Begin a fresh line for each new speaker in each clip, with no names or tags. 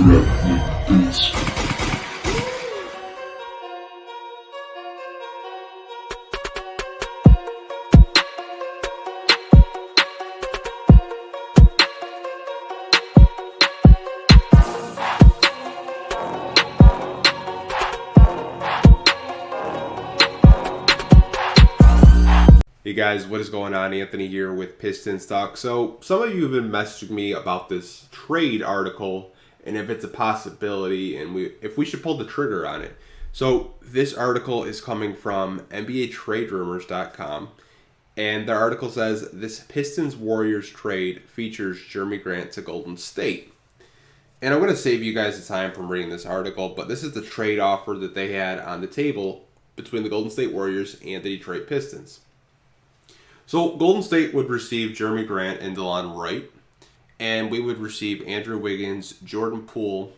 Hey guys, what is going on? Anthony here with Pistons Talk. So some of you have been messaging me about this trade article and if it's a possibility and if we should pull the trigger on it. So this article is coming from NBATradeRumors.com, and the article says this Pistons Warriors trade features Jerami Grant to Golden State. And I'm going to save you guys the time from reading this article, but this is the trade offer that they had on the table between the Golden State Warriors and the Detroit Pistons. So Golden State would receive Jerami Grant and Delon Wright, and we would receive Andrew Wiggins, Jordan Poole,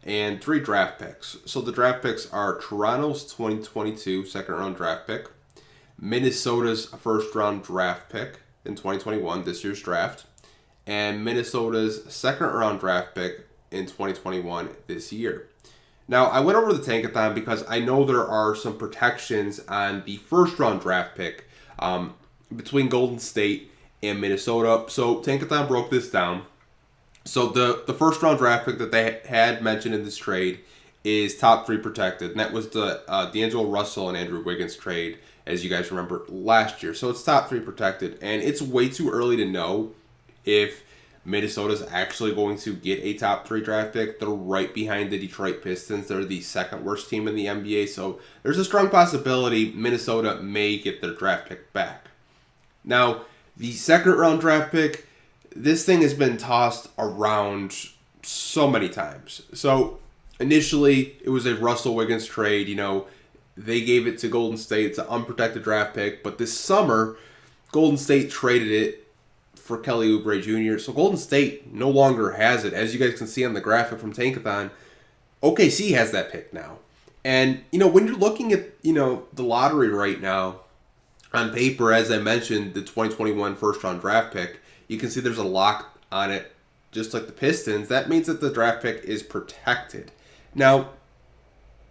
and 3 draft picks. So the draft picks are Toronto's 2022 second-round draft pick, Minnesota's first-round draft pick in 2021, this year's draft, and Minnesota's second-round draft pick in 2021 this year. Now, I went over the tankathon because I know there are some protections on the first-round draft pick between Golden State and Minnesota. So Tankathon broke this down. So the first round draft pick that they had mentioned in this trade is top 3 protected. And that was the D'Angelo Russell and Andrew Wiggins trade, as you guys remember, last year. So it's top 3 protected. And it's way too early to know if Minnesota's actually going to get a top 3 draft pick. They're right behind the Detroit Pistons. They're the second worst team in the NBA. So there's a strong possibility Minnesota may get their draft pick back. Now, the second-round draft pick, this thing has been tossed around so many times. So, initially, it was a Russell Wiggins trade. You know, they gave it to Golden State. It's an unprotected draft pick. But this summer, Golden State traded it for Kelly Oubre Jr. So, Golden State no longer has it. As you guys can see on the graphic from Tankathon, OKC has that pick now. And, you know, when you're looking at, you know, the lottery right now, on paper, as I mentioned, the 2021 first-round draft pick, you can see there's a lock on it, just like the Pistons. That means that the draft pick is protected. Now,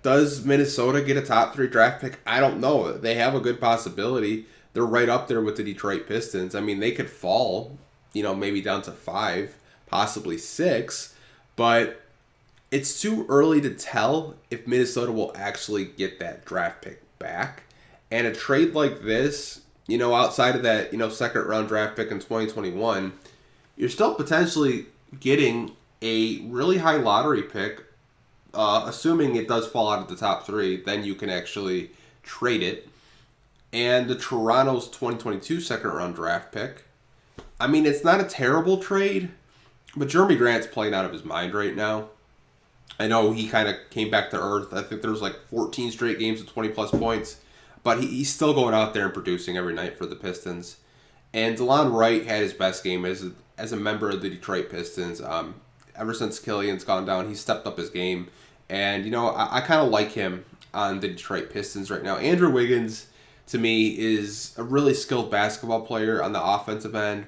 does Minnesota get a top 3 draft pick? I don't know. They have a good possibility. They're right up there with the Detroit Pistons. I mean, they could fall, you know, maybe down to 5, possibly 6, but it's too early to tell if Minnesota will actually get that draft pick back. And a trade like this, you know, outside of that, you know, second-round draft pick in 2021, you're still potentially getting a really high lottery pick, assuming it does fall out of the top 3, then you can actually trade it. And the Toronto's 2022 second-round draft pick, I mean, it's not a terrible trade, but Jerami Grant's playing out of his mind right now. I know he kind of came back to earth. I think there was like 14 straight games with 20-plus points. But he's still going out there and producing every night for the Pistons. And Delon Wright had his best game as a member of the Detroit Pistons. Ever since Killian's gone down, he's stepped up his game. And, you know, I kind of like him on the Detroit Pistons right now. Andrew Wiggins, to me, is a really skilled basketball player on the offensive end.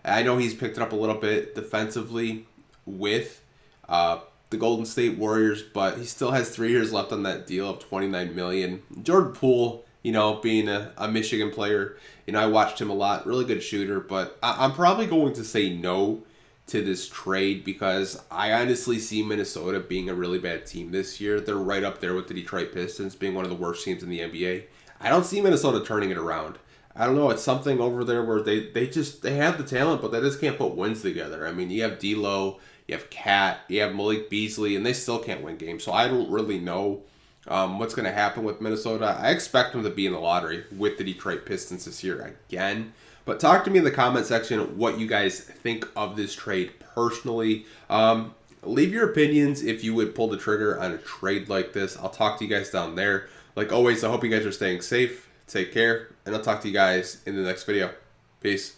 I know he's picked it up a little bit defensively with the Golden State Warriors, but he still has 3 years left on that deal of $29 million. Jordan Poole, you know, being a Michigan player, you know, I watched him a lot. Really good shooter, but I'm probably going to say no to this trade because I honestly see Minnesota being a really bad team this year. They're right up there with the Detroit Pistons being one of the worst teams in the NBA. I don't see Minnesota turning it around. I don't know. It's something over there where they have the talent, but they just can't put wins together. I mean, you have D'Lo, you have Cat, you have Malik Beasley, and they still can't win games. So I don't really know what's going to happen with Minnesota. I expect them to be in the lottery with the Detroit Pistons this year again. But talk to me in the comment section what you guys think of this trade personally. Leave your opinions if you would pull the trigger on a trade like this. I'll talk to you guys down there. Like always, I hope you guys are staying safe. Take care, and I'll talk to you guys in the next video. Peace.